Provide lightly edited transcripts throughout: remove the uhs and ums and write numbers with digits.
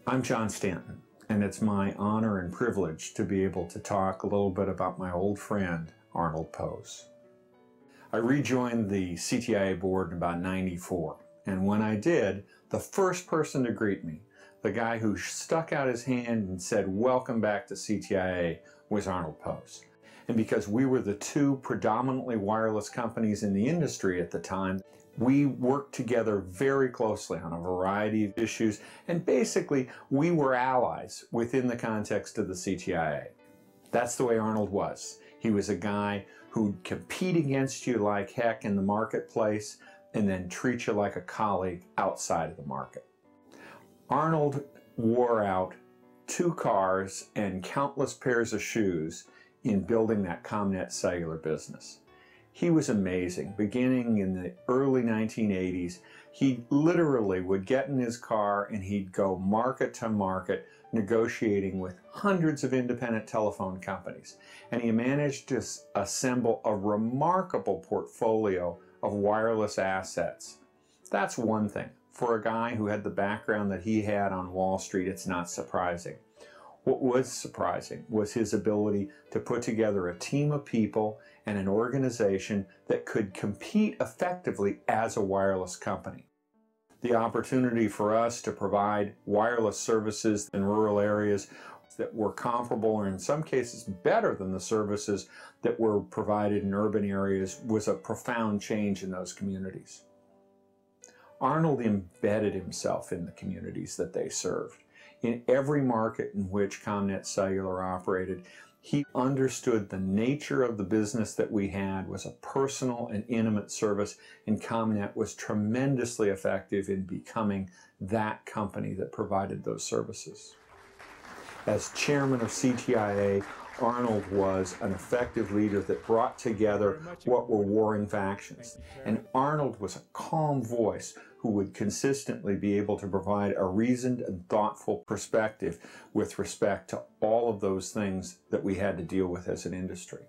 I'm John Stanton, and it's my honor and privilege to be able to talk a little bit about my old friend, Arnold Pohs. I rejoined the CTIA board in about '94, and when I did, the first person to greet me, the guy who stuck out his hand and said, "Welcome back to CTIA," was Arnold Pohs. And because we were the two predominantly wireless companies in the industry at the time, we worked together very closely on a variety of issues, and basically we were allies within the context of the CTIA. That's the way Arnold was. He was a guy who'd compete against you like heck in the marketplace and then treat you like a colleague outside of the market. Arnold wore out 2 cars and countless pairs of shoes in building that ComNet cellular business. He was amazing. Beginning in the early 1980s, he literally would get in his car and he'd go market to market negotiating with hundreds of independent telephone companies. And he managed to assemble a remarkable portfolio of wireless assets. That's one thing. For a guy who had the background that he had on Wall Street, it's not surprising. What was surprising was his ability to put together a team of people and an organization that could compete effectively as a wireless company. The opportunity for us to provide wireless services in rural areas that were comparable or in some cases better than the services that were provided in urban areas was a profound change in those communities. Arnold embedded himself in the communities that they served. In every market in which ComNet Cellular operated, he understood the nature of the business that we had was a personal and intimate service, and ComNet was tremendously effective in becoming that company that provided those services. As chairman of CTIA, Arnold was an effective leader that brought together what were warring factions. And Arnold was a calm voice who would consistently be able to provide a reasoned and thoughtful perspective with respect to all of those things that we had to deal with as an industry.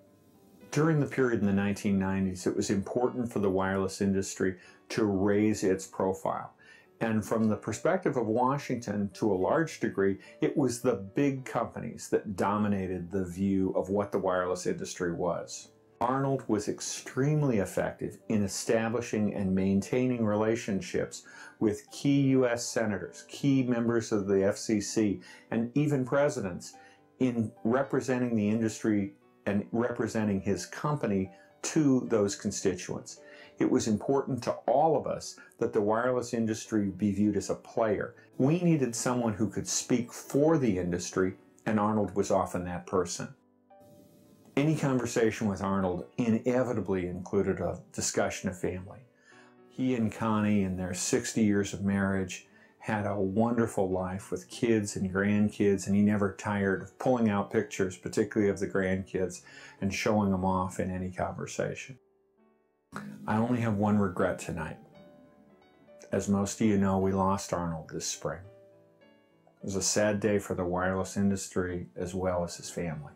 During the period in the 1990s, it was important for the wireless industry to raise its profile. And from the perspective of Washington, to a large degree, it was the big companies that dominated the view of what the wireless industry was. Arnold was extremely effective in establishing and maintaining relationships with key U.S. senators, key members of the FCC, and even presidents in representing the industry and representing his company to those constituents. It was important to all of us that the wireless industry be viewed as a player. We needed someone who could speak for the industry, and Arnold was often that person. Any conversation with Arnold inevitably included a discussion of family. He and Connie, in their 60 years of marriage, had a wonderful life with kids and grandkids, and he never tired of pulling out pictures, particularly of the grandkids, and showing them off in any conversation. I only have one regret tonight. As most of you know, we lost Arnold this spring. It was a sad day for the wireless industry as well as his family.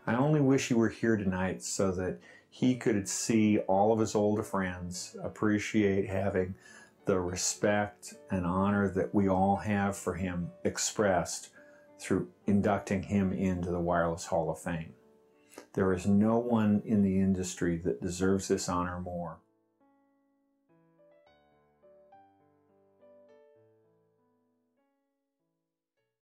I only wish he were here tonight so that he could see all of his older friends appreciate having the respect and honor that we all have for him expressed through inducting him into the Wireless Hall of Fame. There is no one in the industry that deserves this honor more.